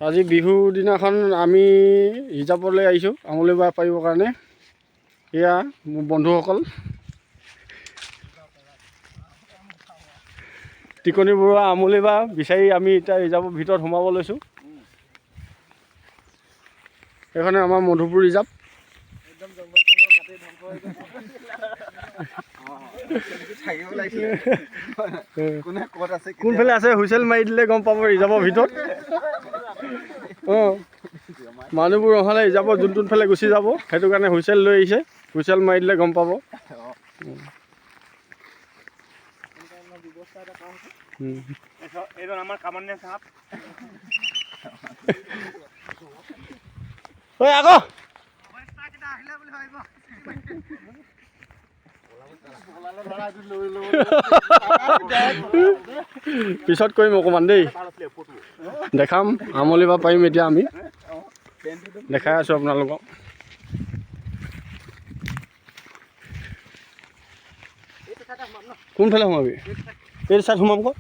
আজি বিহু দিনাখন আমি ৰিজাৰ্ভলৈ আহিছোঁ আমলি বাঁহ পাৰিবৰ কাৰণে। এয়া মোৰ বন্ধুসকল, টিকনি বৰুৱা আমলি বাঁহ বিচাৰি আমি এতিয়া ৰিজাৰ্ভৰ ভিতৰত সোমাব লৈছোঁ। এইখনে আমাৰ মধুপুৰ ৰিজাৰ্ভ। কোনফালে আছে হুইচেল মাৰি দিলে গম পাব ৰিজাৰ্ভৰ ভিতৰত। মানুহবোৰ নহ'লে ৰিজাৰ্ভৰ যোনটোফালে গুচি যাব, সেইটো কাৰণে হুইচেল লৈ আহিছে। হুইচেল মাৰি দিলে গম পাব। ঐ আকৌ পিছত কৰিম অকণমান দেই, দেখাম আমলি বাঁহ পাৰিম এতিয়া আমি। দেখাই আছোঁ আপোনালোকক। কোনফালে সোমাবি? এইটো চাইড সোমাম আকৌ।